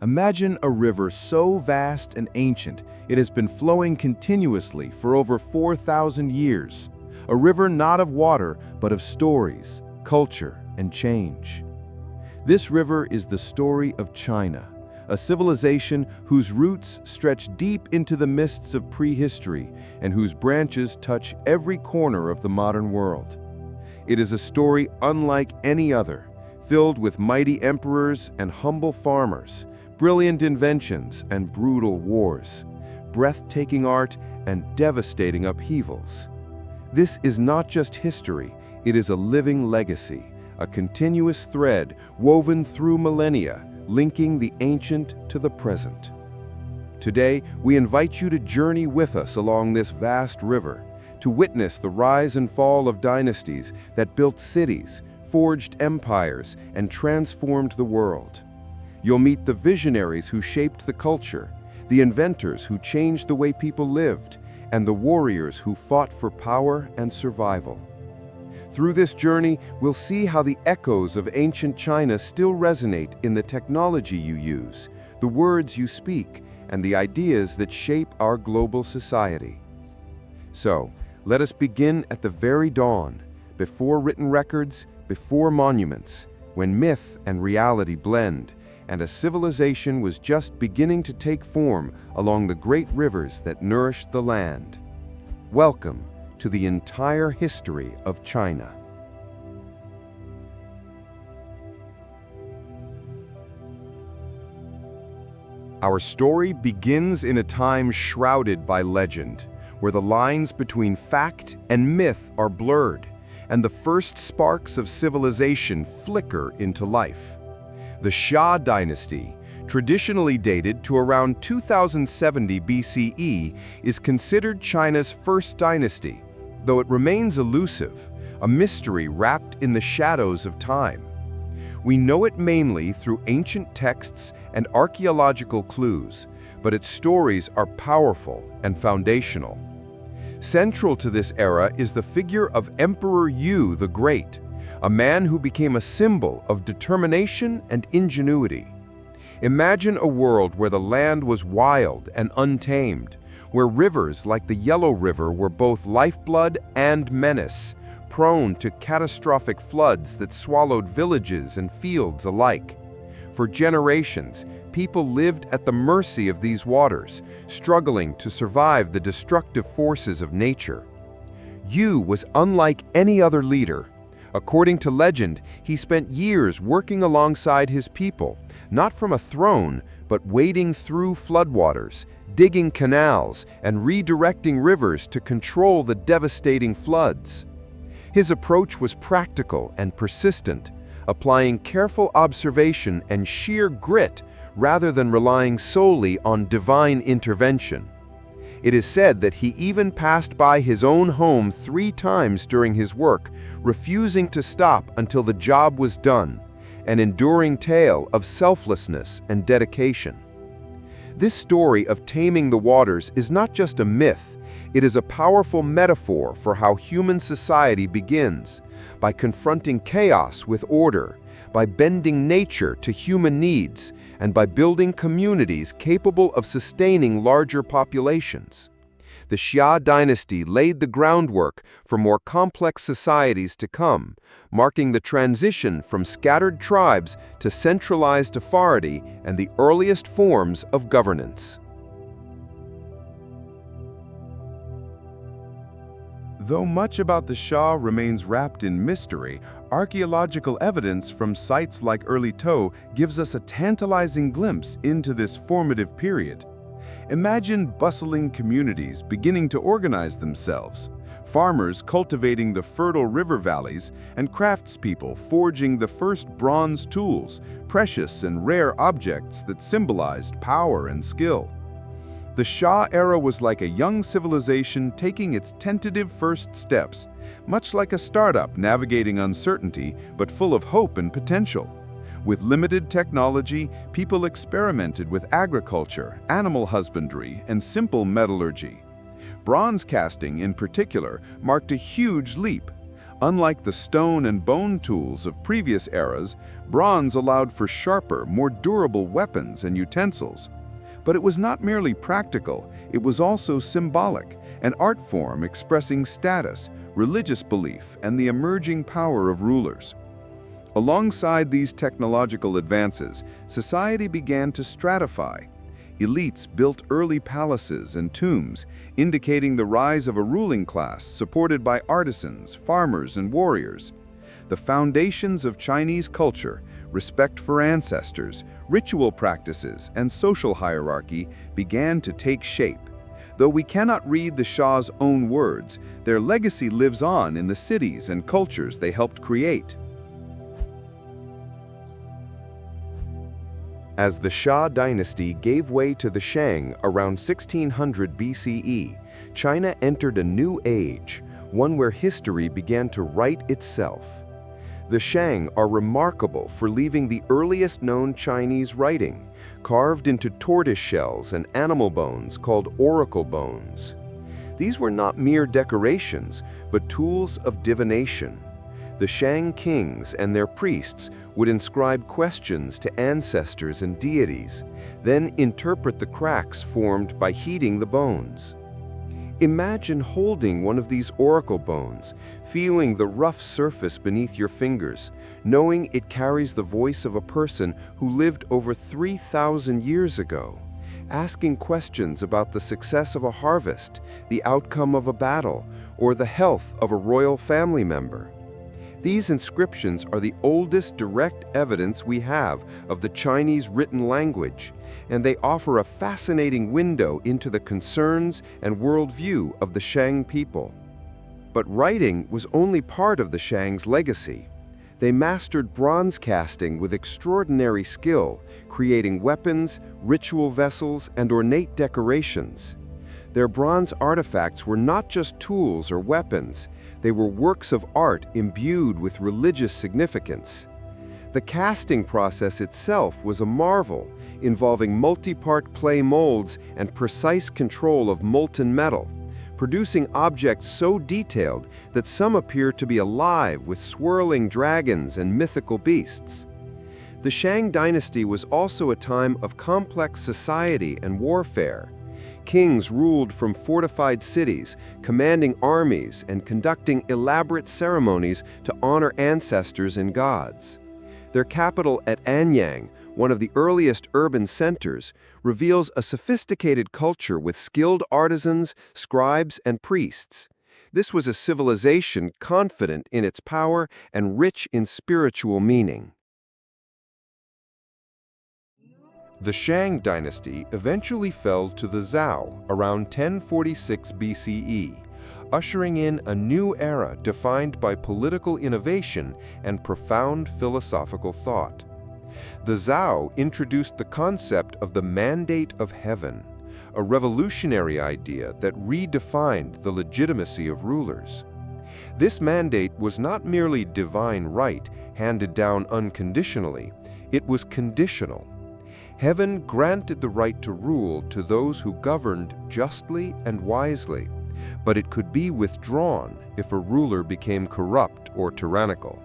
Imagine a river so vast and ancient, it has been flowing continuously for over 4,000 years. A river not of water, but of stories, culture, and change. This river is the story of China, a civilization whose roots stretch deep into the mists of prehistory and whose branches touch every corner of the modern world. It is a story unlike any other, filled with mighty emperors and humble farmers, brilliant inventions and brutal wars, breathtaking art and devastating upheavals. This is not just history, it is a living legacy, a continuous thread woven through millennia, linking the ancient to the present. Today, we invite you to journey with us along this vast river, to witness the rise and fall of dynasties that built cities, forged empires, and transformed the world. You'll meet the visionaries who shaped the culture, the inventors who changed the way people lived, and the warriors who fought for power and survival. Through this journey, we'll see how the echoes of ancient China still resonate in the technology you use, the words you speak, and the ideas that shape our global society. So, let us begin at the very dawn, before written records, before monuments, when myth and reality blend, and a civilization was just beginning to take form along the great rivers that nourished the land. Welcome to the entire history of China. Our story begins in a time shrouded by legend, where the lines between fact and myth are blurred, and the first sparks of civilization flicker into life. The Xia dynasty, traditionally dated to around 2070 BCE, is considered China's first dynasty, though it remains elusive, a mystery wrapped in the shadows of time. We know it mainly through ancient texts and archaeological clues, but its stories are powerful and foundational. Central to this era is the figure of Emperor Yu the Great, a man who became a symbol of determination and ingenuity. Imagine a world where the land was wild and untamed, where rivers like the Yellow River were both lifeblood and menace, prone to catastrophic floods that swallowed villages and fields alike. For generations, people lived at the mercy of these waters, struggling to survive the destructive forces of nature. Yu was unlike any other leader. According to legend, he spent years working alongside his people, not from a throne, but wading through floodwaters, digging canals, and redirecting rivers to control the devastating floods. His approach was practical and persistent, applying careful observation and sheer grit rather than relying solely on divine intervention. It is said that he even passed by his own home 3 times during his work, refusing to stop until the job was done, an enduring tale of selflessness and dedication. This story of taming the waters is not just a myth, it is a powerful metaphor for how human society begins, by confronting chaos with order, by bending nature to human needs, and by building communities capable of sustaining larger populations. The Xia dynasty laid the groundwork for more complex societies to come, marking the transition from scattered tribes to centralized authority and the earliest forms of governance. Though much about the Xia remains wrapped in mystery, archaeological evidence from sites like early Tao gives us a tantalizing glimpse into this formative period. Imagine bustling communities beginning to organize themselves, farmers cultivating the fertile river valleys, and craftspeople forging the first bronze tools, precious and rare objects that symbolized power and skill. The Xia era was like a young civilization taking its tentative first steps, much like a startup navigating uncertainty but full of hope and potential. With limited technology, people experimented with agriculture, animal husbandry, and simple metallurgy. Bronze casting, in particular, marked a huge leap. Unlike the stone and bone tools of previous eras, bronze allowed for sharper, more durable weapons and utensils. But it was not merely practical, it was also symbolic, an art form expressing status, religious belief, and the emerging power of rulers. Alongside these technological advances, society began to stratify. Elites built early palaces and tombs, indicating the rise of a ruling class supported by artisans, farmers, and warriors. The foundations of Chinese culture, respect for ancestors, ritual practices, and social hierarchy began to take shape. Though we cannot read the Shah's own words, their legacy lives on in the cities and cultures they helped create. As the Shah dynasty gave way to the Shang around 1600 BCE, China entered a new age, one where history began to write itself. The Shang are remarkable for leaving the earliest known Chinese writing, carved into tortoise shells and animal bones called oracle bones. These were not mere decorations, but tools of divination. The Shang kings and their priests would inscribe questions to ancestors and deities, then interpret the cracks formed by heating the bones. Imagine holding one of these oracle bones, feeling the rough surface beneath your fingers, knowing it carries the voice of a person who lived over 3,000 years ago, asking questions about the success of a harvest, the outcome of a battle, or the health of a royal family member. These inscriptions are the oldest direct evidence we have of the Chinese written language, and they offer a fascinating window into the concerns and worldview of the Shang people. But writing was only part of the Shang's legacy. They mastered bronze casting with extraordinary skill, creating weapons, ritual vessels, and ornate decorations. Their bronze artifacts were not just tools or weapons, they were works of art imbued with religious significance. The casting process itself was a marvel, involving multi-part clay molds and precise control of molten metal, producing objects so detailed that some appear to be alive with swirling dragons and mythical beasts. The Shang dynasty was also a time of complex society and warfare. Kings ruled from fortified cities, commanding armies and conducting elaborate ceremonies to honor ancestors and gods. Their capital at Anyang, one of the earliest urban centers, reveals a sophisticated culture with skilled artisans, scribes, and priests. This was a civilization confident in its power and rich in spiritual meaning. The Shang dynasty eventually fell to the Zhou around 1046 BCE, ushering in a new era defined by political innovation and profound philosophical thought. The Zhou introduced the concept of the mandate of heaven, a revolutionary idea that redefined the legitimacy of rulers. This mandate was not merely divine right handed down unconditionally, it was conditional. Heaven granted the right to rule to those who governed justly and wisely, but it could be withdrawn if a ruler became corrupt or tyrannical.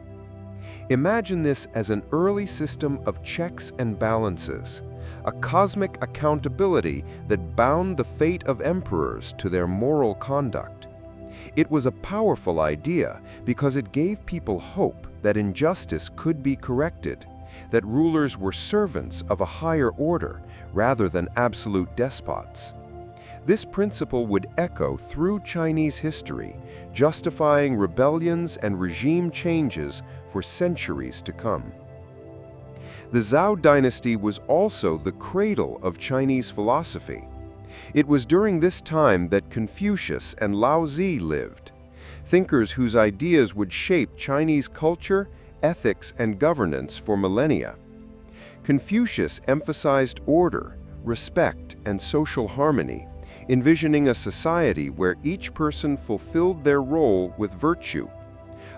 Imagine this as an early system of checks and balances, a cosmic accountability that bound the fate of emperors to their moral conduct. It was a powerful idea because it gave people hope that injustice could be corrected, that rulers were servants of a higher order rather than absolute despots. This principle would echo through Chinese history, justifying rebellions and regime changes for centuries to come. The Zhou dynasty was also the cradle of Chinese philosophy. It was during this time that Confucius and Laozi lived, thinkers whose ideas would shape Chinese culture, ethics, and governance for millennia. Confucius emphasized order, respect, and social harmony, envisioning a society where each person fulfilled their role with virtue.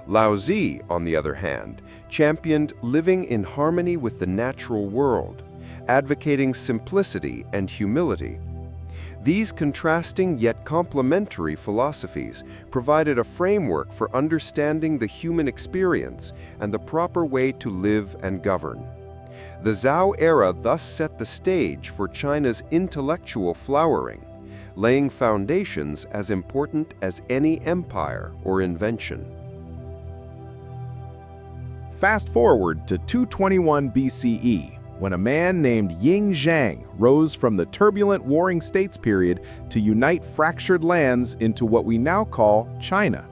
Laozi, on the other hand, championed living in harmony with the natural world, advocating simplicity and humility. These contrasting yet complementary philosophies provided a framework for understanding the human experience and the proper way to live and govern. The Zhou era thus set the stage for China's intellectual flowering, laying foundations as important as any empire or invention. Fast forward to 221 BCE, when a man named Shang rose from the turbulent Warring States period to unite fractured lands into what we now call China.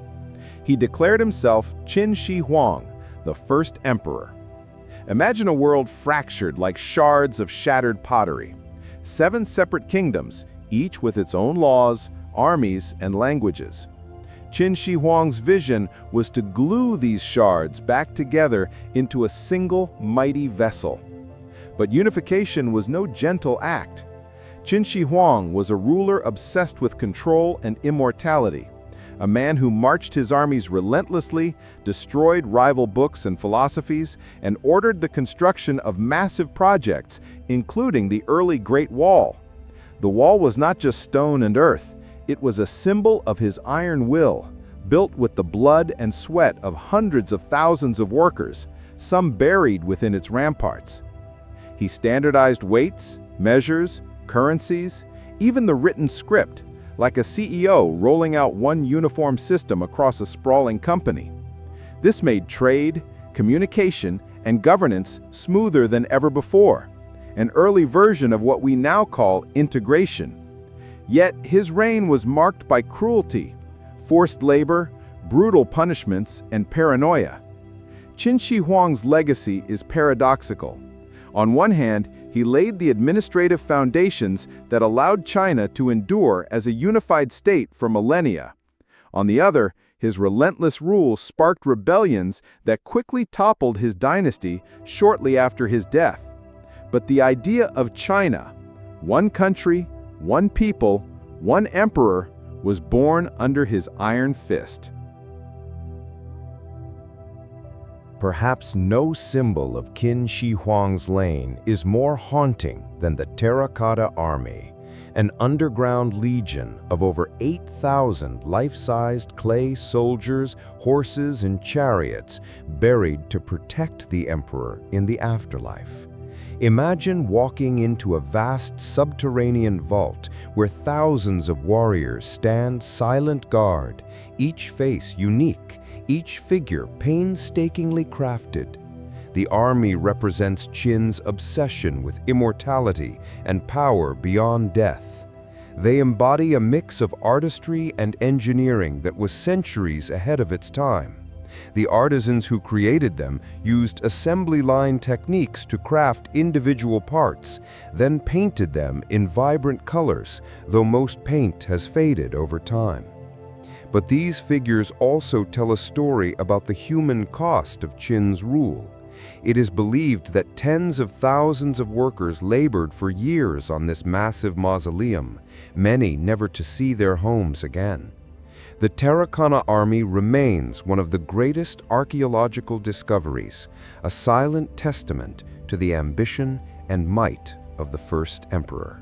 He declared himself Qin Shi Huang, the first emperor. Imagine a world fractured like shards of shattered pottery. 7 separate kingdoms, each with its own laws, armies, and languages. Qin Shi Huang's vision was to glue these shards back together into a single mighty vessel. But unification was no gentle act. Qin Shi Huang was a ruler obsessed with control and immortality, a man who marched his armies relentlessly, destroyed rival books and philosophies, and ordered the construction of massive projects, including the early Great Wall. The wall was not just stone and earth, it was a symbol of his iron will, built with the blood and sweat of hundreds of thousands of workers, some buried within its ramparts. He standardized weights, measures, currencies, even the written script, like a CEO rolling out one uniform system across a sprawling company. This made trade, communication, and governance smoother than ever before, an early version of what we now call integration. Yet his reign was marked by cruelty, forced labor, brutal punishments, and paranoia. Qin Shi Huang's legacy is paradoxical. On one hand, he laid the administrative foundations that allowed China to endure as a unified state for millennia. On the other, his relentless rule sparked rebellions that quickly toppled his dynasty shortly after his death. But the idea of China, one country, one people, one emperor, was born under his iron fist. Perhaps no symbol of Qin Shi Huang's reign is more haunting than the Terracotta Army, an underground legion of over 8,000 life-sized clay soldiers, horses, and chariots buried to protect the emperor in the afterlife. Imagine walking into a vast subterranean vault where thousands of warriors stand silent guard, each face unique, each figure painstakingly crafted. The army represents Qin's obsession with immortality and power beyond death. They embody a mix of artistry and engineering that was centuries ahead of its time. The artisans who created them used assembly line techniques to craft individual parts, then painted them in vibrant colors, though most paint has faded over time. But these figures also tell a story about the human cost of Qin's rule. It is believed that tens of thousands of workers labored for years on this massive mausoleum, many never to see their homes again. The Terracotta Army remains one of the greatest archaeological discoveries, a silent testament to the ambition and might of the first emperor.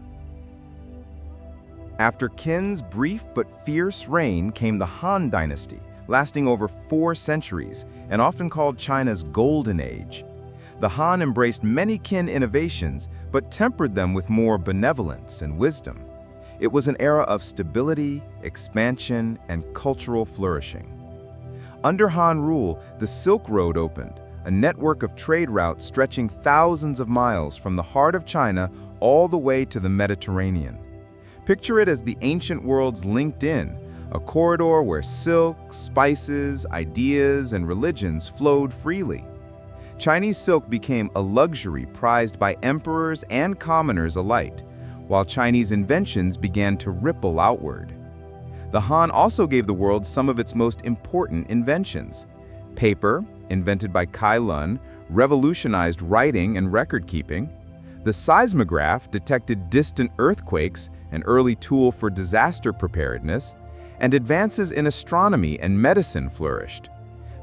After Qin's brief but fierce reign came the Han Dynasty, lasting over 4 centuries and often called China's Golden Age. The Han embraced many Qin innovations but tempered them with more benevolence and wisdom. It was an era of stability, expansion, and cultural flourishing. Under Han rule, the Silk Road opened, a network of trade routes stretching thousands of miles from the heart of China all the way to the Mediterranean. Picture it as the ancient world's LinkedIn, a corridor where silk, spices, ideas, and religions flowed freely. Chinese silk became a luxury prized by emperors and commoners alike, while Chinese inventions began to ripple outward. The Han also gave the world some of its most important inventions. Paper, invented by Kai Lun, revolutionized writing and record-keeping. The seismograph detected distant earthquakes, an early tool for disaster preparedness, and advances in astronomy and medicine flourished.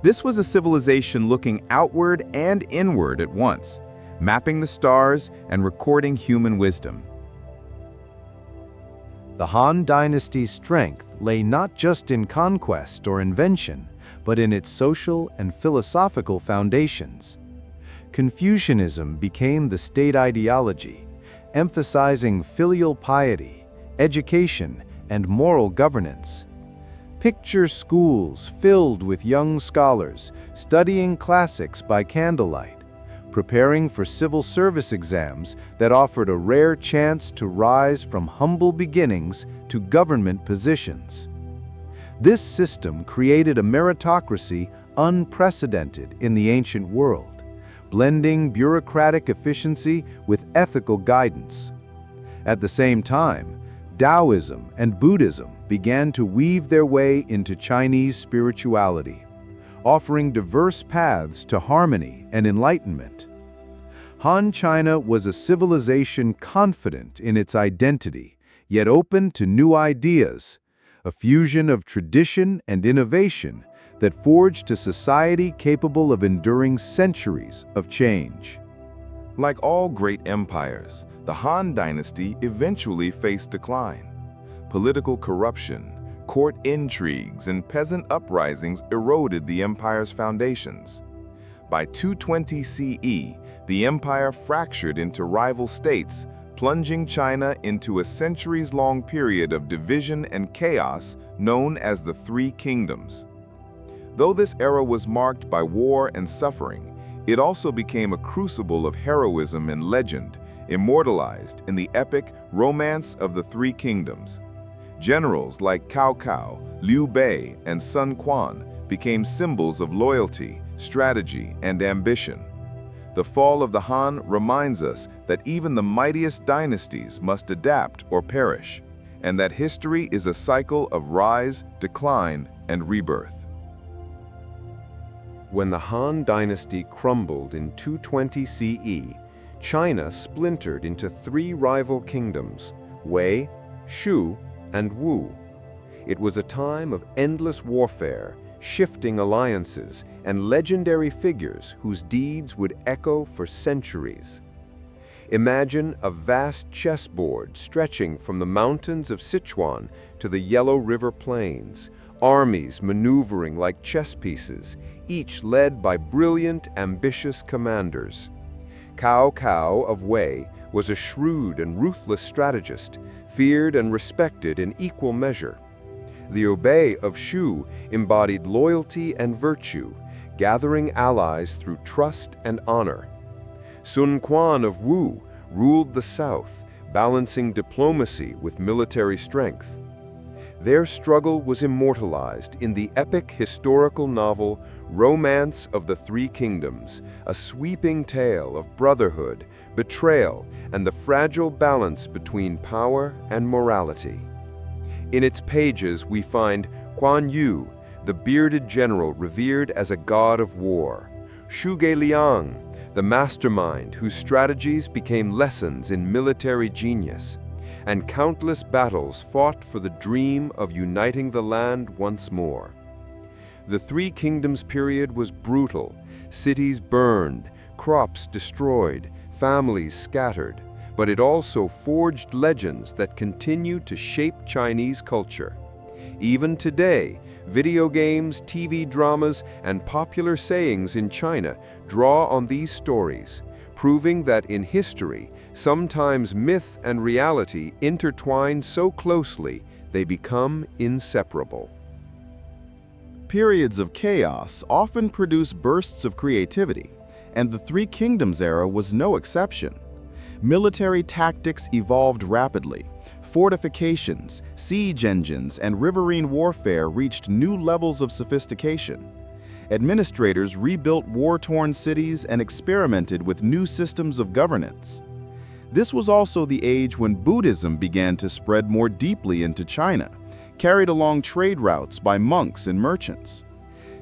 This was a civilization looking outward and inward at once, mapping the stars and recording human wisdom. The Han Dynasty's strength lay not just in conquest or invention, but in its social and philosophical foundations. Confucianism became the state ideology, emphasizing filial piety, education, and moral governance. Picture schools filled with young scholars studying classics by candlelight, preparing for civil service exams that offered a rare chance to rise from humble beginnings to government positions. This system created a meritocracy unprecedented in the ancient world, blending bureaucratic efficiency with ethical guidance. At the same time, Taoism and Buddhism began to weave their way into Chinese spirituality, offering diverse paths to harmony and enlightenment. Han China was a civilization confident in its identity, yet open to new ideas, a fusion of tradition and innovation that forged a society capable of enduring centuries of change. Like all great empires, the Han Dynasty eventually faced decline. Political corruption, court intrigues, and peasant uprisings eroded the empire's foundations. By 220 CE, the empire fractured into rival states, plunging China into a centuries-long period of division and chaos known as the Three Kingdoms. Though this era was marked by war and suffering, it also became a crucible of heroism and legend, immortalized in the epic Romance of the Three Kingdoms. Generals like Cao Cao, Liu Bei, and Sun Quan became symbols of loyalty, strategy, and ambition. The fall of the Han reminds us that even the mightiest dynasties must adapt or perish, and that history is a cycle of rise, decline, and rebirth. When the Han Dynasty crumbled in 220 CE, China splintered into three rival kingdoms, Wei, Shu, and Wu. It was a time of endless warfare, shifting alliances, and legendary figures whose deeds would echo for centuries. Imagine a vast chessboard stretching from the mountains of Sichuan to the Yellow River Plains, armies maneuvering like chess pieces, each led by brilliant, ambitious commanders. Cao Cao of Wei was a shrewd and ruthless strategist, feared and respected in equal measure. Liu Bei of Shu embodied loyalty and virtue, gathering allies through trust and honor. Sun Quan of Wu ruled the south, balancing diplomacy with military strength. Their struggle was immortalized in the epic historical novel Romance of the Three Kingdoms, a sweeping tale of brotherhood, betrayal, and the fragile balance between power and morality. In its pages we find Guan Yu, the bearded general revered as a god of war, Zhuge Liang, the mastermind whose strategies became lessons in military genius, and countless battles fought for the dream of uniting the land once more. The Three Kingdoms period was brutal, cities burned, crops destroyed, families scattered, but it also forged legends that continue to shape Chinese culture. Even today, video games, TV dramas, and popular sayings in China draw on these stories, proving that in history, sometimes myth and reality intertwine so closely they become inseparable. Periods of chaos often produce bursts of creativity, and the Three Kingdoms era was no exception. Military tactics evolved rapidly. Fortifications, siege engines, and riverine warfare reached new levels of sophistication. Administrators rebuilt war-torn cities and experimented with new systems of governance. This was also the age when Buddhism began to spread more deeply into China, carried along trade routes by monks and merchants.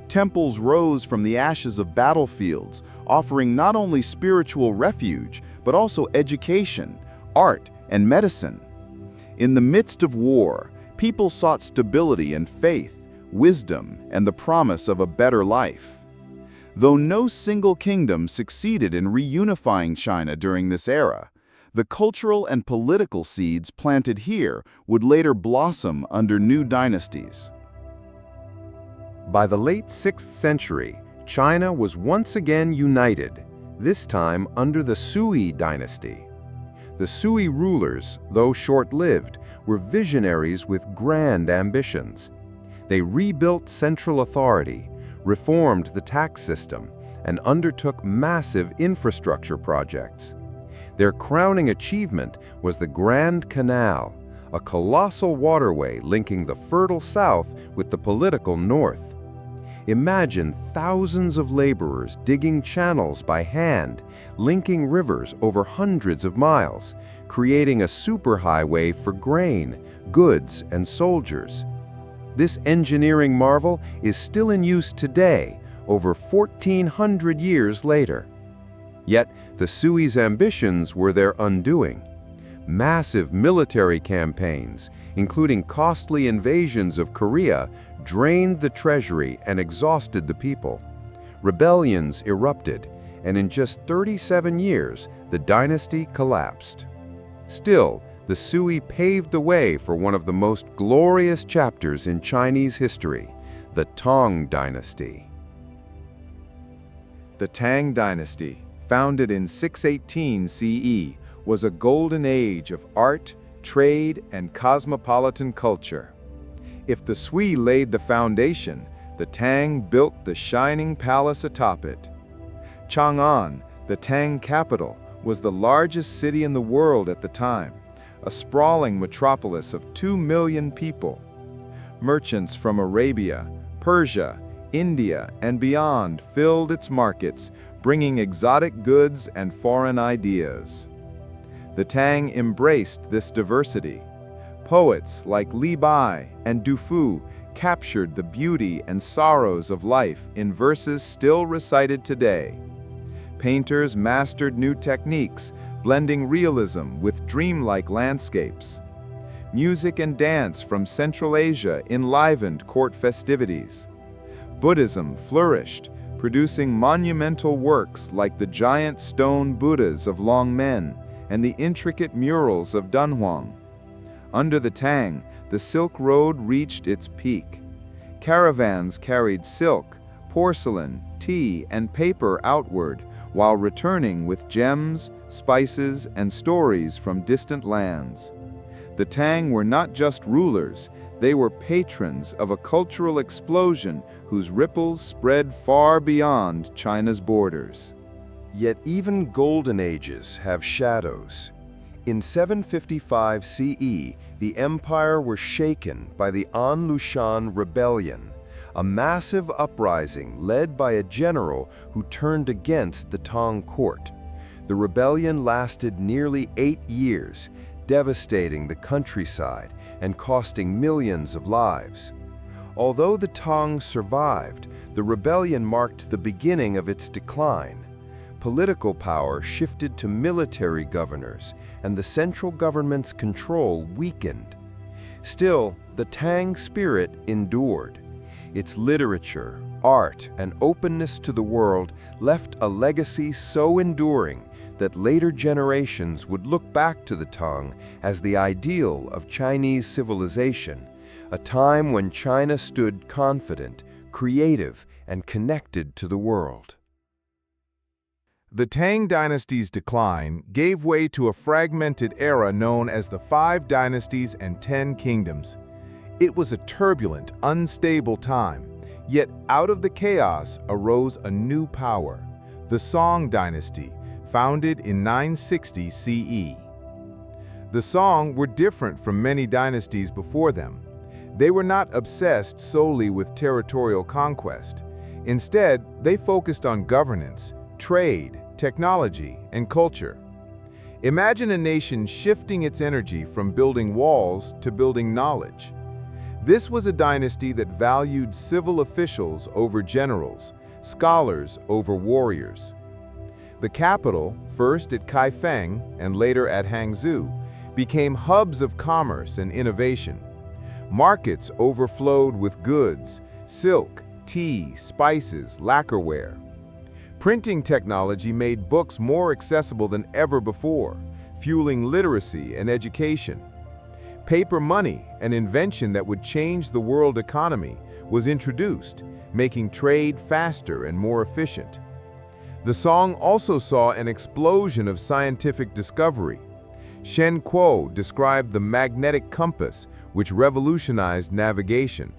Temples rose from the ashes of battlefields, offering not only spiritual refuge, but also education, art, and medicine. In the midst of war, people sought stability and faith, wisdom, and the promise of a better life. Though no single kingdom succeeded in reunifying China during this era, The cultural and political seeds planted here would later blossom under new dynasties. By the late 6th century, China was once again united, this time under the Sui dynasty. The Sui rulers, though short-lived, were visionaries with grand ambitions. They rebuilt central authority, reformed the tax system, and undertook massive infrastructure projects. Their crowning achievement was the Grand Canal, a colossal waterway linking the fertile south with the political north. Imagine thousands of laborers digging channels by hand, linking rivers over hundreds of miles, creating a superhighway for grain, goods, and soldiers. This engineering marvel is still in use today, over 1,400 years later. Yet, the Sui's ambitions were their undoing. Massive military campaigns, including costly invasions of Korea, drained the treasury and exhausted the people. Rebellions erupted, and in just 37 years, the dynasty collapsed. Still, the Sui paved the way for one of the most glorious chapters in Chinese history, the Tang dynasty. The Tang dynasty, founded in 618 CE, was a golden age of art, trade, and cosmopolitan culture. If the Sui laid the foundation, the Tang built the shining palace atop it. Chang'an, the Tang capital, was the largest city in the world at the time, a sprawling metropolis of 2 million people. Merchants from Arabia, Persia, India, and beyond filled its markets, bringing exotic goods and foreign ideas. The Tang embraced this diversity. Poets like Li Bai and Du Fu captured the beauty and sorrows of life in verses still recited today. Painters mastered new techniques, blending realism with dreamlike landscapes. Music and dance from Central Asia enlivened court festivities. Buddhism flourished, producing monumental works like the giant stone Buddhas of Longmen and the intricate murals of Dunhuang. Under the Tang, the Silk Road reached its peak. Caravans carried silk, porcelain, tea, and paper outward, while returning with gems, spices, and stories from distant lands. The Tang were not just rulers, they were patrons of a cultural explosion whose ripples spread far beyond China's borders. Yet even golden ages have shadows. In 755 CE, the empire was shaken by the An Lushan Rebellion, a massive uprising led by a general who turned against the Tang court. The rebellion lasted nearly 8 years, devastating the countryside and costing millions of lives. Although the Tang survived, the rebellion marked the beginning of its decline. Political power shifted to military governors, and the central government's control weakened. Still, the Tang spirit endured. Its literature, art, and openness to the world left a legacy so enduring that later generations would look back to the Tang as the ideal of Chinese civilization, a time when China stood confident, creative, and connected to the world. The Tang dynasty's decline gave way to a fragmented era known as the 5 Dynasties and 10 Kingdoms. It was a turbulent, unstable time, yet out of the chaos arose a new power, the Song dynasty, founded in 960 CE. The Song were different from many dynasties before them. They were not obsessed solely with territorial conquest. Instead, they focused on governance, trade, technology, and culture. Imagine a nation shifting its energy from building walls to building knowledge. This was a dynasty that valued civil officials over generals, scholars over warriors. The capital, first at Kaifeng and later at Hangzhou, became hubs of commerce and innovation. Markets overflowed with goods, silk, tea, spices, lacquerware. Printing technology made books more accessible than ever before, fueling literacy and education. Paper money, an invention that would change the world economy, was introduced, making trade faster and more efficient. The Song also saw an explosion of scientific discovery. Shen Kuo described the magnetic compass, which revolutionized navigation.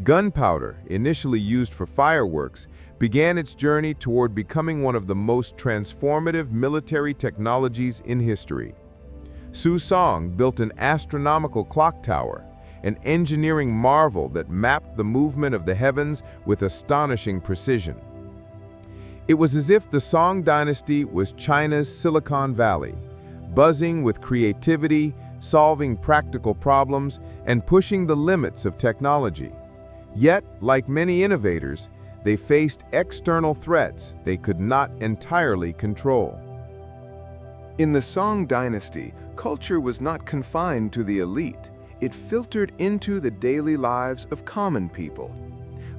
Gunpowder, initially used for fireworks, began its journey toward becoming one of the most transformative military technologies in history. Su Song built an astronomical clock tower, an engineering marvel that mapped the movement of the heavens with astonishing precision. It was as if the Song dynasty was China's Silicon Valley, buzzing with creativity, solving practical problems, and pushing the limits of technology. Yet, like many innovators, they faced external threats they could not entirely control. In the Song dynasty, culture was not confined to the elite. It filtered into the daily lives of common people.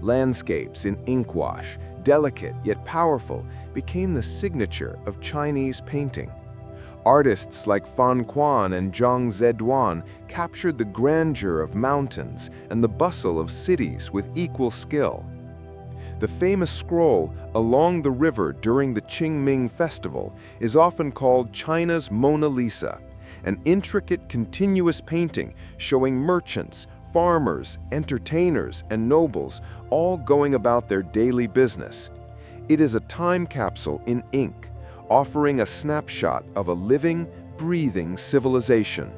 Landscapes in inkwash, delicate yet powerful, became the signature of Chinese painting. Artists like Fan Quan and Zhang Zeduan captured the grandeur of mountains and the bustle of cities with equal skill. The famous scroll along the river during the Qing festival is often called China's Mona Lisa, an intricate continuous painting showing merchants, farmers, entertainers, and nobles all going about their daily business. It is a time capsule in ink, offering a snapshot of a living, breathing civilization.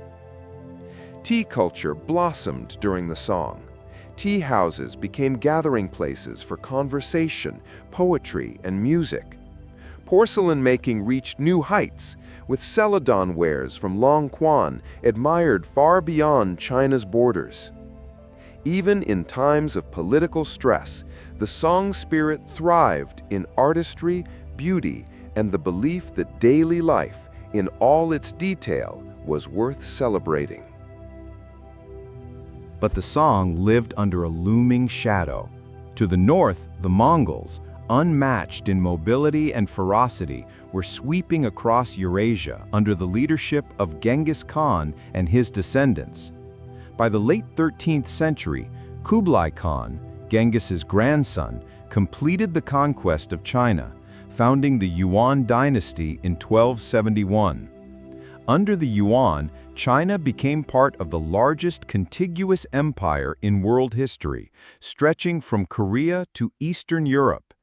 Tea culture blossomed during the Song. Tea houses became gathering places for conversation, poetry, and music. Porcelain making reached new heights, with celadon wares from Long Quan admired far beyond China's borders. Even in times of political stress, the Song spirit thrived in artistry, beauty, and the belief that daily life, in all its detail, was worth celebrating. But the Song lived under a looming shadow. To the north, the Mongols, unmatched in mobility and ferocity, were sweeping across Eurasia under the leadership of Genghis Khan and his descendants. By the late 13th century, Kublai Khan, Genghis's grandson, completed the conquest of China, founding the Yuan dynasty in 1271. Under the Yuan, China became part of the largest contiguous empire in world history, stretching from Korea to Eastern Europe.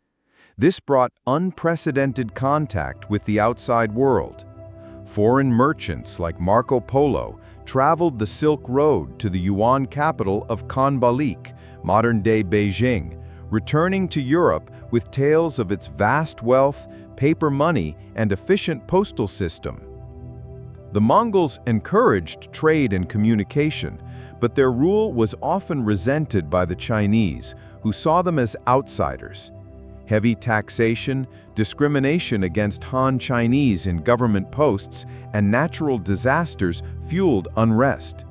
This brought unprecedented contact with the outside world. Foreign merchants like Marco Polo traveled the Silk Road to the Yuan capital of Khanbalik, modern-day Beijing, returning to Europe with tales of its vast wealth, paper money, and efficient postal system. The Mongols encouraged trade and communication, but their rule was often resented by the Chinese, who saw them as outsiders. Heavy taxation, discrimination against Han Chinese in government posts, and natural disasters fueled unrest.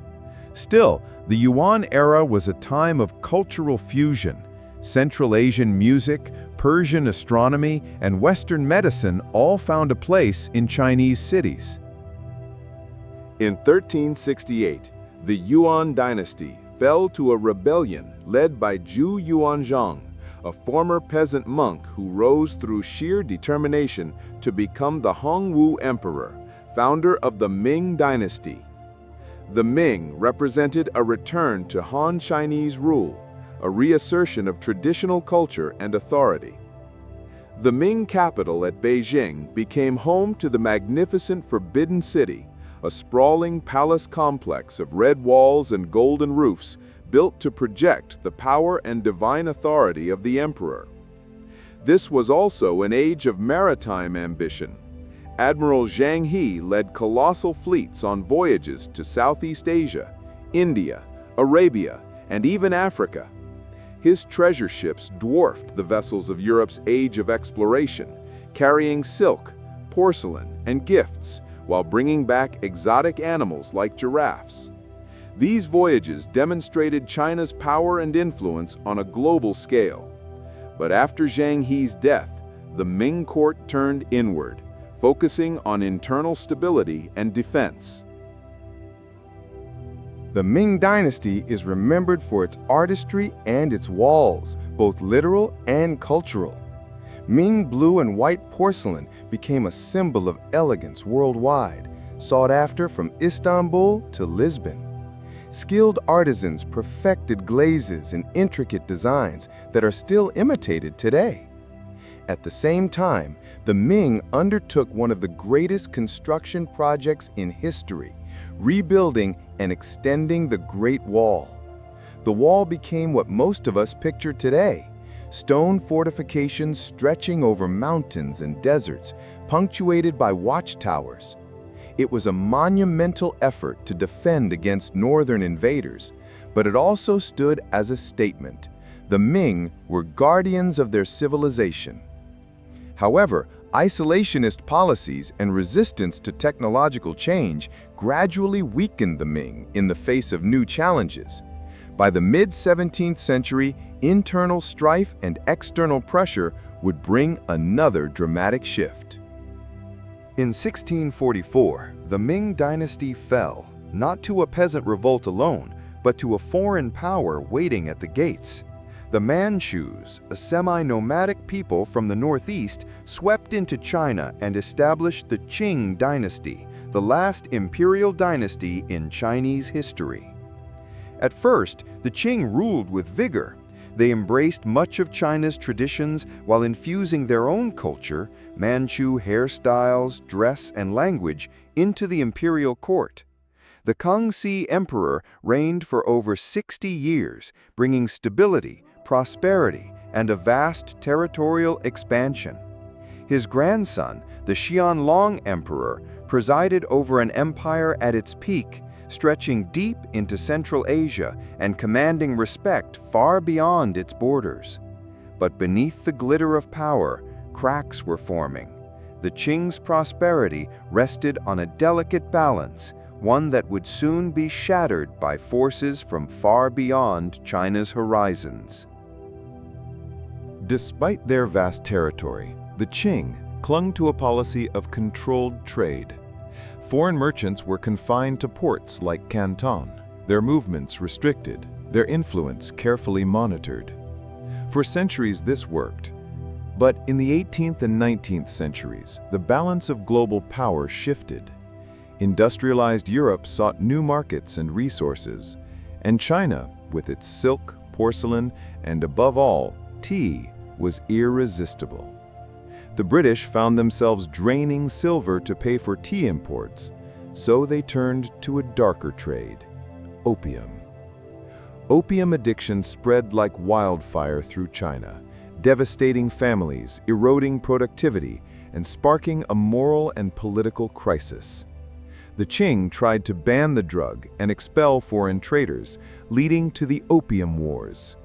Still, the Yuan era was a time of cultural fusion. Central Asian music, Persian astronomy, and Western medicine all found a place in Chinese cities. In 1368, the Yuan dynasty fell to a rebellion led by Zhu Yuanzhang, a former peasant monk who rose through sheer determination to become the Hongwu Emperor, founder of the Ming dynasty. The Ming represented a return to Han Chinese rule, a reassertion of traditional culture and authority. The Ming capital at Beijing became home to the magnificent Forbidden City, a sprawling palace complex of red walls and golden roofs built to project the power and divine authority of the emperor. This was also an age of maritime ambition. Admiral Zhang He led colossal fleets on voyages to Southeast Asia, India, Arabia, and even Africa. His treasure ships dwarfed the vessels of Europe's age of exploration, carrying silk, porcelain, and gifts, while bringing back exotic animals like giraffes. These voyages demonstrated China's power and influence on a global scale. But after Zhang He's death, the Ming court turned inward, focusing on internal stability and defense. The Ming Dynasty is remembered for its artistry and its walls, both literal and cultural. Ming blue and white porcelain became a symbol of elegance worldwide, sought after from Istanbul to Lisbon. Skilled artisans perfected glazes and intricate designs that are still imitated today. At the same time, the Ming undertook one of the greatest construction projects in history, rebuilding and extending the Great Wall. The wall became what most of us picture today: stone fortifications stretching over mountains and deserts, punctuated by watchtowers. It was a monumental effort to defend against northern invaders, but it also stood as a statement. The Ming were guardians of their civilization. However, isolationist policies and resistance to technological change gradually weakened the Ming in the face of new challenges. By the mid-17th century, internal strife and external pressure would bring another dramatic shift. In 1644, the Ming dynasty fell, not to a peasant revolt alone, but to a foreign power waiting at the gates. The Manchus, a semi-nomadic people from the northeast, swept into China and established the Qing dynasty, the last imperial dynasty in Chinese history. At first, the Qing ruled with vigor. They embraced much of China's traditions while infusing their own culture, Manchu hairstyles, dress, and language, into the imperial court. The Kangxi Emperor reigned for over 60 years, bringing stability, prosperity, and a vast territorial expansion. His grandson, the Qianlong Emperor, presided over an empire at its peak, stretching deep into Central Asia and commanding respect far beyond its borders. But beneath the glitter of power, cracks were forming. The Qing's prosperity rested on a delicate balance, one that would soon be shattered by forces from far beyond China's horizons. Despite their vast territory, the Qing clung to a policy of controlled trade. Foreign merchants were confined to ports like Canton, their movements restricted, their influence carefully monitored. For centuries this worked. But in the 18th and 19th centuries, the balance of global power shifted. Industrialized Europe sought new markets and resources, and China, with its silk, porcelain, and above all, tea, was irresistible. The British found themselves draining silver to pay for tea imports, so they turned to a darker trade: opium. Opium addiction spread like wildfire through China, devastating families, eroding productivity, and sparking a moral and political crisis. The Qing tried to ban the drug and expel foreign traders, leading to the Opium Wars,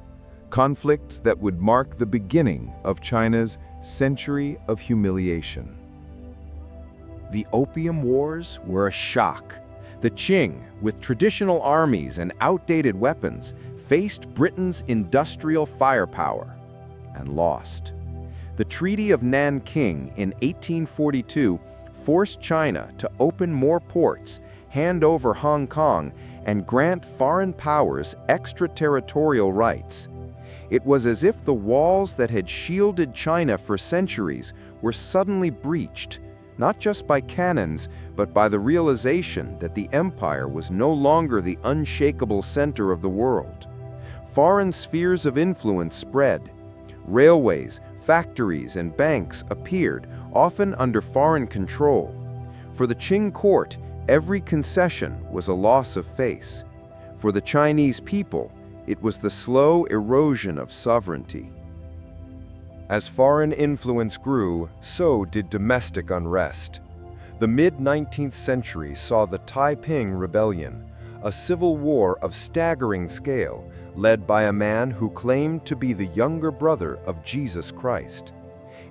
conflicts that would mark the beginning of China's century of humiliation. The Opium Wars were a shock. The Qing, with traditional armies and outdated weapons, faced Britain's industrial firepower and lost. The Treaty of Nanking in 1842 forced China to open more ports, hand over Hong Kong, and grant foreign powers extraterritorial rights. It was as if the walls that had shielded China for centuries were suddenly breached, not just by cannons, but by the realization that the empire was no longer the unshakable center of the world. Foreign spheres of influence spread. Railways, factories, and banks appeared, often under foreign control. For the Qing court, every concession was a loss of face. For the Chinese people, it was the slow erosion of sovereignty. As foreign influence grew, so did domestic unrest. The mid-19th century saw the Taiping Rebellion, a civil war of staggering scale, led by a man who claimed to be the younger brother of Jesus Christ.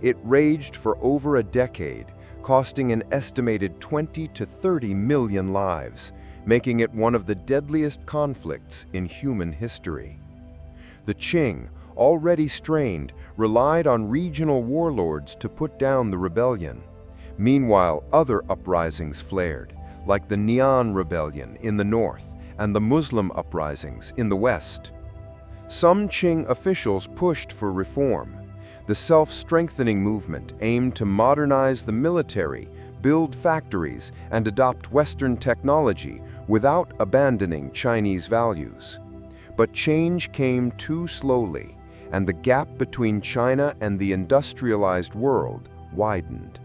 It raged for over a decade, costing an estimated 20 to 30 million lives, making it one of the deadliest conflicts in human history. The Qing, already strained, relied on regional warlords to put down the rebellion. Meanwhile, other uprisings flared, like the Nian Rebellion in the north and the Muslim uprisings in the west. Some Qing officials pushed for reform. The self-strengthening movement aimed to modernize the military, build factories, and adopt Western technology without abandoning Chinese values. But change came too slowly, and the gap between China and the industrialized world widened.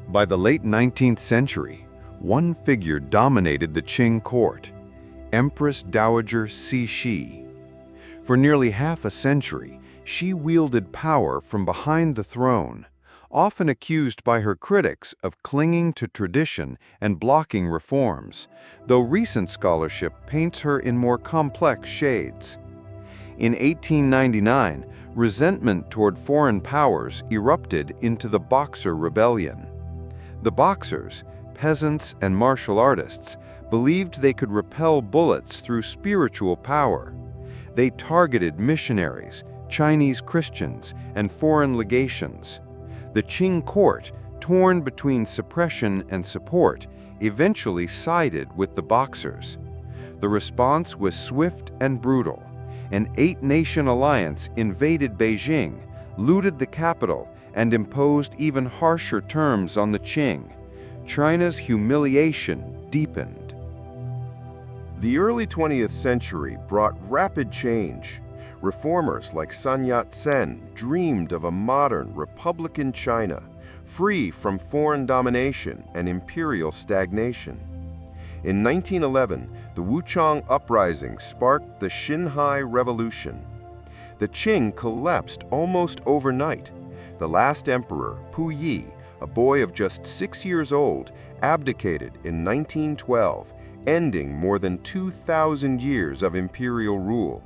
By the late 19th century, one figure dominated the Qing court, Empress Dowager Cixi. For nearly half a century, she wielded power from behind the throne, often accused by her critics of clinging to tradition and blocking reforms, though recent scholarship paints her in more complex shades. In 1899, resentment toward foreign powers erupted into the Boxer Rebellion. The Boxers, peasants and martial artists, believed they could repel bullets through spiritual power. They targeted missionaries, Chinese Christians, and foreign legations. The Qing court, torn between suppression and support, eventually sided with the Boxers. The response was swift and brutal. An 8-nation alliance invaded Beijing, looted the capital, and imposed even harsher terms on the Qing. China's humiliation deepened. The early 20th century brought rapid change. Reformers like Sun Yat-sen dreamed of a modern, republican China, free from foreign domination and imperial stagnation. In 1911, the Wuchang Uprising sparked the Xinhai Revolution. The Qing collapsed almost overnight. The last emperor, Puyi, a boy of just 6 years old, abdicated in 1912, ending more than 2,000 years of imperial rule.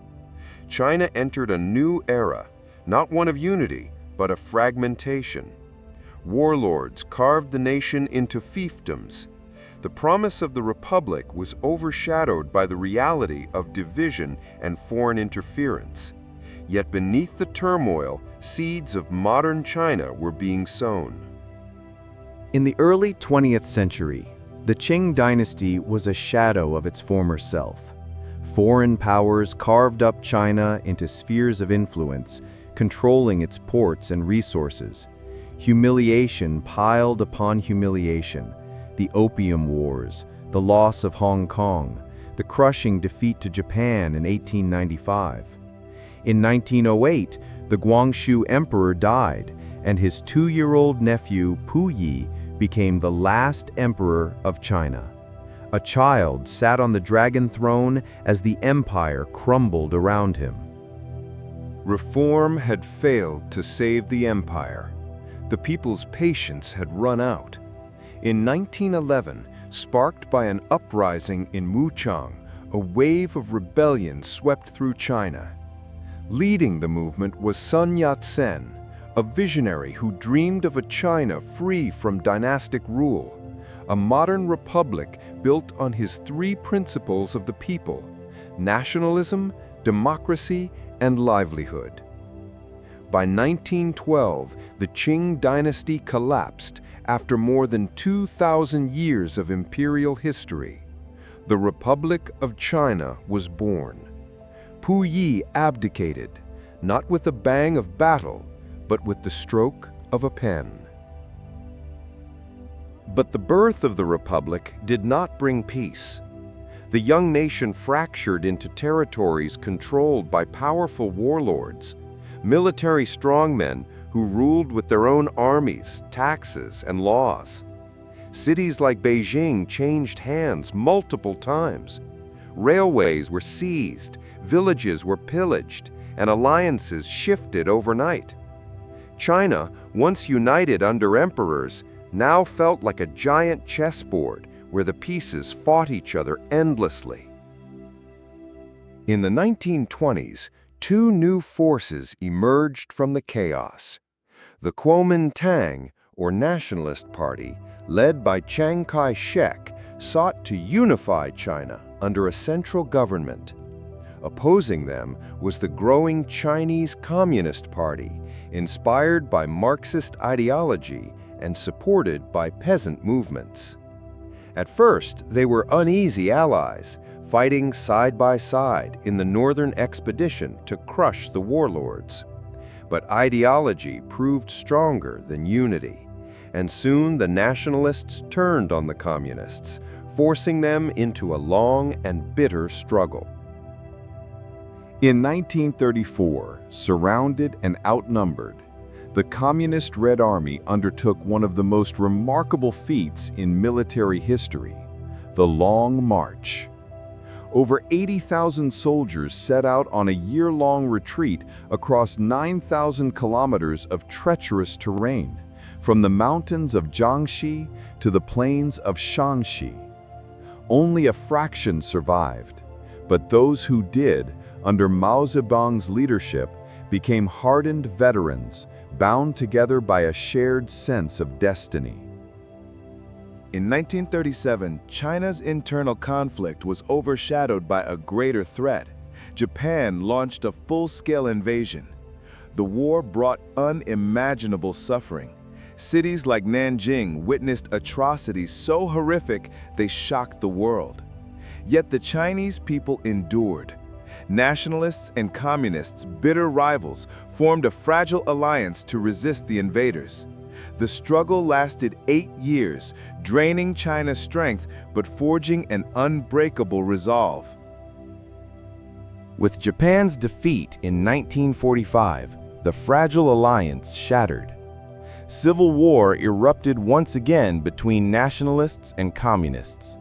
China entered a new era, not one of unity, but of fragmentation. Warlords carved the nation into fiefdoms. The promise of the Republic was overshadowed by the reality of division and foreign interference. Yet beneath the turmoil, seeds of modern China were being sown. In the early 20th century, the Qing dynasty was a shadow of its former self. Foreign powers carved up China into spheres of influence, controlling its ports and resources. Humiliation piled upon humiliation. The Opium Wars, the loss of Hong Kong, the crushing defeat to Japan in 1895. In 1908, the Guangxu Emperor died, and his 2-year-old nephew Puyi became the last emperor of China. A child sat on the dragon throne as the empire crumbled around him. Reform had failed to save the empire. The people's patience had run out. In 1911, sparked by an uprising in Wuchang, a wave of rebellion swept through China. Leading the movement was Sun Yat-sen, a visionary who dreamed of a China free from dynastic rule, a modern republic built on his 3 principles of the people: nationalism, democracy, and livelihood. By 1912, the Qing dynasty collapsed after more than 2,000 years of imperial history. The Republic of China was born. Puyi abdicated, not with a bang of battle, but with the stroke of a pen. But the birth of the Republic did not bring peace. The young nation fractured into territories controlled by powerful warlords, military strongmen who ruled with their own armies, taxes, and laws. Cities like Beijing changed hands multiple times. Railways were seized, villages were pillaged, and alliances shifted overnight. China, once united under emperors, now felt like a giant chessboard where the pieces fought each other endlessly. In the 1920s, 2 new forces emerged from the chaos. The Kuomintang, or Nationalist Party, led by Chiang Kai-shek, sought to unify China under a central government. Opposing them was the growing Chinese Communist Party, inspired by Marxist ideology and supported by peasant movements. At first, they were uneasy allies, fighting side by side in the northern expedition to crush the warlords. But ideology proved stronger than unity, and soon the nationalists turned on the communists, forcing them into a long and bitter struggle. In 1934, surrounded and outnumbered, the Communist Red Army undertook one of the most remarkable feats in military history, the Long March. Over 80,000 soldiers set out on a year-long retreat across 9,000 kilometers of treacherous terrain, from the mountains of Jiangxi to the plains of Shaanxi. Only a fraction survived, but those who did, under Mao Zedong's leadership, became hardened veterans, bound together by a shared sense of destiny. In 1937, China's internal conflict was overshadowed by a greater threat. Japan launched a full-scale invasion. The war brought unimaginable suffering. Cities like Nanjing witnessed atrocities so horrific they shocked the world. Yet the Chinese people endured. Nationalists and communists, bitter rivals, formed a fragile alliance to resist the invaders. The struggle lasted 8 years, draining China's strength but forging an unbreakable resolve. With Japan's defeat in 1945, the fragile alliance shattered. Civil war erupted once again between nationalists and communists.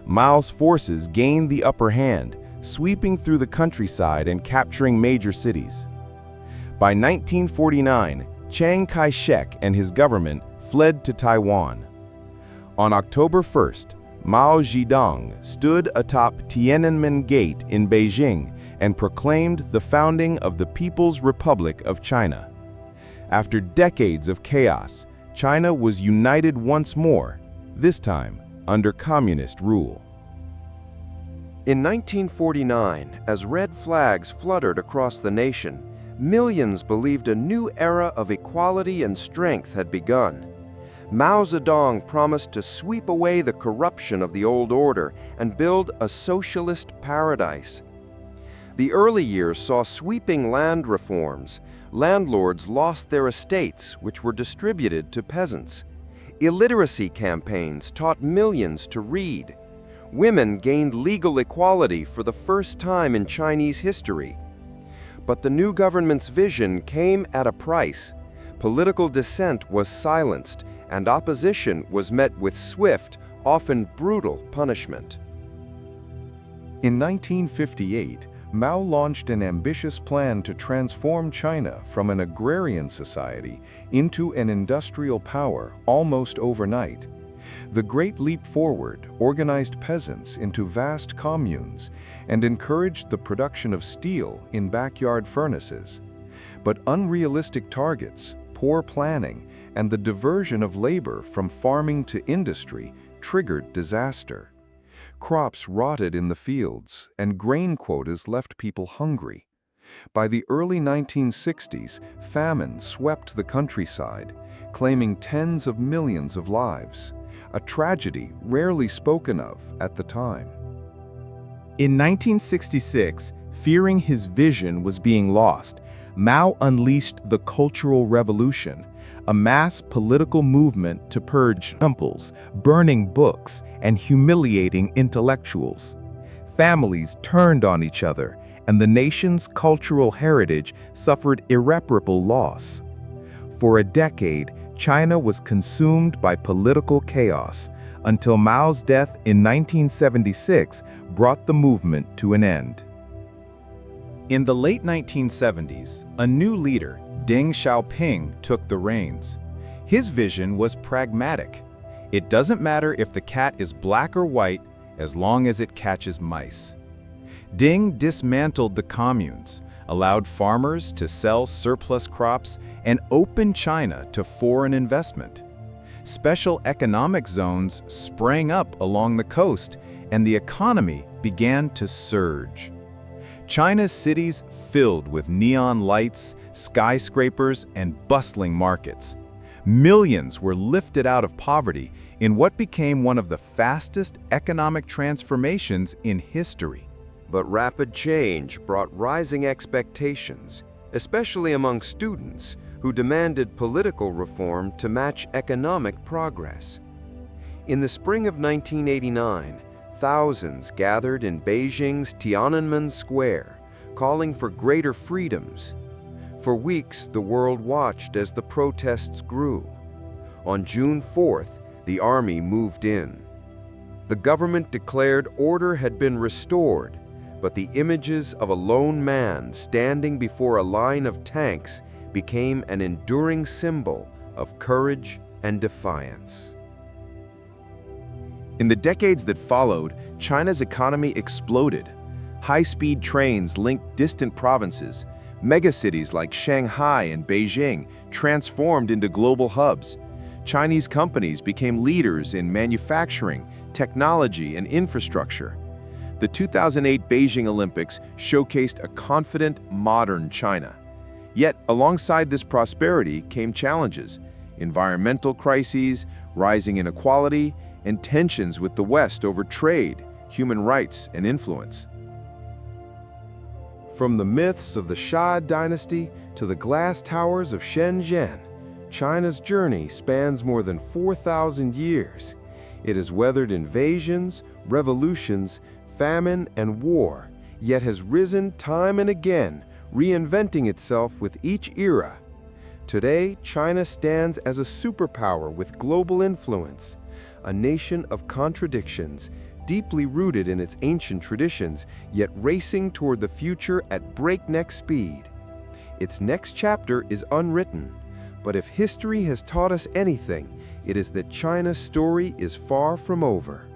Mao's forces gained the upper hand, sweeping through the countryside and capturing major cities. By 1949, Chiang Kai-shek and his government fled to Taiwan. On October 1st, Mao Zedong stood atop Tiananmen Gate in Beijing and proclaimed the founding of the People's Republic of China. After decades of chaos, China was united once more, this time under communist rule. In 1949, as red flags fluttered across the nation, millions believed a new era of equality and strength had begun. Mao Zedong promised to sweep away the corruption of the old order and build a socialist paradise. The early years saw sweeping land reforms. Landlords lost their estates, which were distributed to peasants. Illiteracy campaigns taught millions to read. Women gained legal equality for the first time in Chinese history. But the new government's vision came at a price. Political dissent was silenced, and opposition was met with swift, often brutal punishment. In 1958, Mao launched an ambitious plan to transform China from an agrarian society into an industrial power almost overnight. The Great Leap Forward organized peasants into vast communes and encouraged the production of steel in backyard furnaces. But unrealistic targets, poor planning, and the diversion of labor from farming to industry triggered disaster. Crops rotted in the fields, and grain quotas left people hungry. By the early 1960s, famine swept the countryside, claiming tens of millions of lives, a tragedy rarely spoken of at the time. In 1966, fearing his vision was being lost, Mao unleashed the Cultural Revolution, a mass political movement to purge temples, burning books, and humiliating intellectuals. Families turned on each other, and the nation's cultural heritage suffered irreparable loss. For a decade, China was consumed by political chaos, until Mao's death in 1976 brought the movement to an end. In the late 1970s, a new leader, Deng Xiaoping, took the reins. His vision was pragmatic. It doesn't matter if the cat is black or white, as long as it catches mice. Deng dismantled the communes, allowed farmers to sell surplus crops, and opened China to foreign investment. Special economic zones sprang up along the coast, and the economy began to surge. China's cities filled with neon lights, skyscrapers, and bustling markets. Millions were lifted out of poverty in what became one of the fastest economic transformations in history. But rapid change brought rising expectations, especially among students who demanded political reform to match economic progress. In the spring of 1989, thousands gathered in Beijing's Tiananmen Square, calling for greater freedoms. For weeks, the world watched as the protests grew. On June 4th, the army moved in. The government declared order had been restored, but the images of a lone man standing before a line of tanks became an enduring symbol of courage and defiance. In the decades that followed, China's economy exploded. High-speed trains linked distant provinces. Megacities like Shanghai and Beijing transformed into global hubs. Chinese companies became leaders in manufacturing, technology, and infrastructure. The 2008 Beijing Olympics showcased a confident, modern China. Yet, alongside this prosperity came challenges: environmental crises, rising inequality, and tensions with the West over trade, human rights, and influence. From the myths of the Shang dynasty to the glass towers of Shenzhen, China's journey spans more than 4,000 years. It has weathered invasions, revolutions, famine, and war, yet has risen time and again, reinventing itself with each era. Today, China stands as a superpower with global influence, a nation of contradictions, deeply rooted in its ancient traditions, yet racing toward the future at breakneck speed. Its next chapter is unwritten, but if history has taught us anything, it is that China's story is far from over.